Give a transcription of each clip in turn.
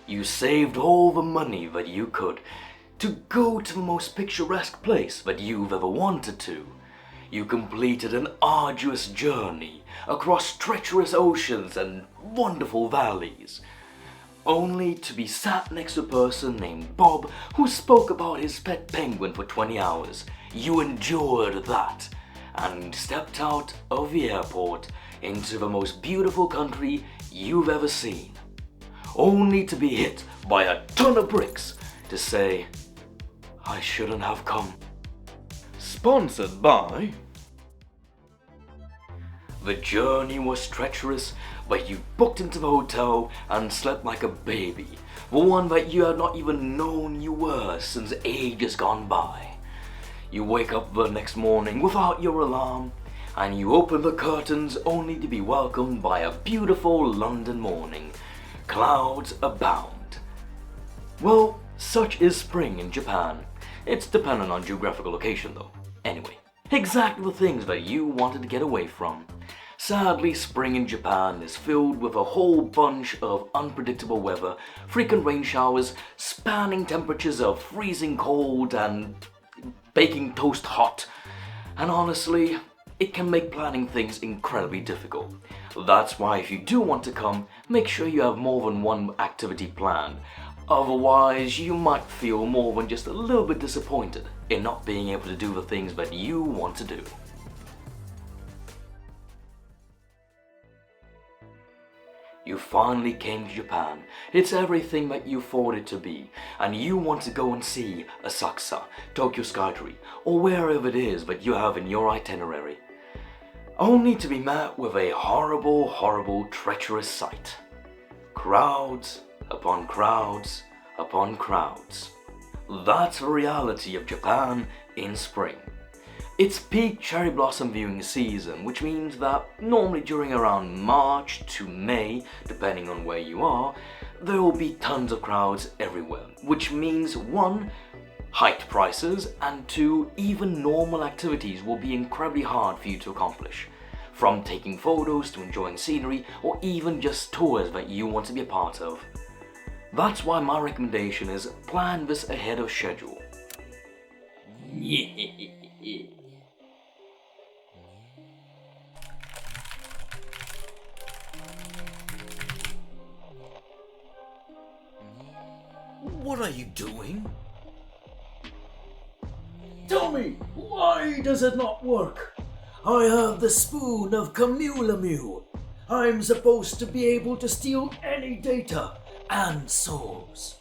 You saved all the money that you could to go to the most picturesque place that you've ever wanted to. You completed an arduous journey across treacherous oceans and wonderful valleys, only to be sat next to a person named Bob who spoke about his pet penguin for 20 hours. You endured that and stepped out of the airport into the most beautiful country you've ever seen, only to be hit by a ton of bricks to say, I shouldn't have come. Sponsored by... The journey was treacherous, but you booked into the hotel and slept like a baby, the one that you had not even known you were since ages gone by. You wake up the next morning without your alarm, and you open the curtains only to be welcomed by a beautiful London morning. Clouds abound. Well, such is spring in Japan. It's dependent on geographical location though. Anyway, exactly the things that you wanted to get away from. Sadly, spring in Japan is filled with a whole bunch of unpredictable weather, frequent rain showers, spanning temperatures of freezing cold and baking toast hot. And honestly, it can make planning things incredibly difficult. That's why if you do want to come, make sure you have more than one activity planned. Otherwise, you might feel more than just a little bit disappointed in not being able to do the things that you want to do. You finally came to Japan. It's everything that you thought it to be, and you want to go and see Asakusa, Tokyo Skytree, or wherever it is that you have in your itinerary, only to be met with a horrible, horrible, treacherous sight. Crowds upon crowds upon crowds. That's the reality of Japan in spring. It's peak cherry blossom viewing season, which means that normally during around March to May, depending on where you are, there will be tons of crowds everywhere, which means 1, hiked prices, and 2, even normal activities will be incredibly hard for you to accomplish. From taking photos to enjoying scenery, or even just tours that you want to be a part of. That's why my recommendation is plan this ahead of schedule. What are you doing? Tell me, why does it not work? I have the spoon of Camulamu. I'm supposed to be able to steal any data and souls.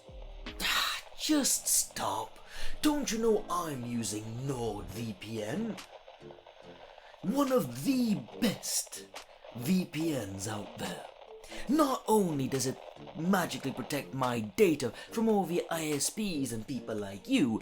Just stop. Don't you know I'm using NordVPN? One of the best VPNs out there. Not only does it magically protect my data from all the ISPs and people like you,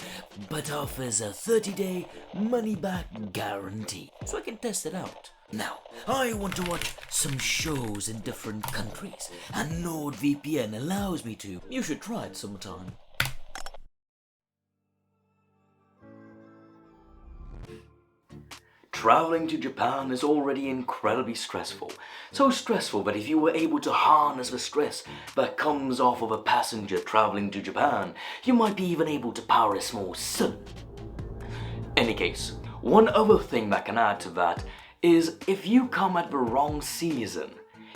but offers a 30-day money-back guarantee, so I can test it out. Now, I want to watch some shows in different countries, and NordVPN allows me to. You should try it sometime. Traveling to Japan is already incredibly stressful. So stressful that if you were able to harness the stress that comes off of a passenger traveling to Japan, you might be even able to power a small sun. Any case, one other thing that can add to that is if you come at the wrong season,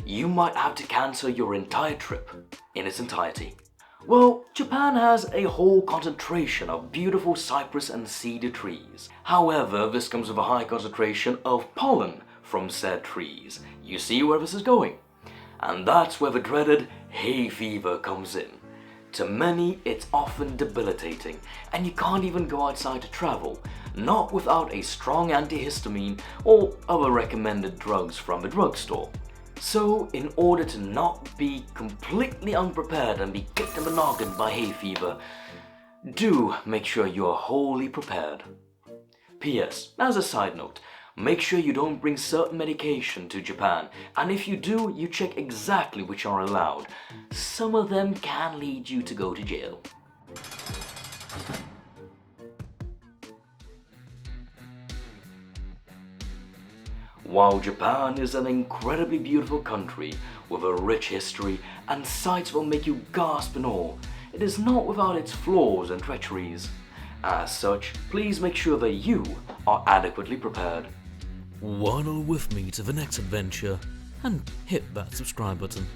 you might have to cancel your entire trip in its entirety. Well, Japan has a whole concentration of beautiful cypress and cedar trees. However, this comes with a high concentration of pollen from said trees. You see where this is going? And that's where the dreaded hay fever comes in. To many, it's often debilitating, and you can't even go outside to travel, not without a strong antihistamine or other recommended drugs from the drugstore. So, in order to not be completely unprepared and be kicked in the noggin by hay fever, do make sure you are wholly prepared. P.S. As a side note, make sure you don't bring certain medication to Japan, and if you do, you check exactly which are allowed. Some of them can lead you to go to jail. While Japan is an incredibly beautiful country with a rich history and sights will make you gasp in awe, it is not without its flaws and treacheries. As such, please make sure that you are adequately prepared. Waddle with me to the next adventure and hit that subscribe button.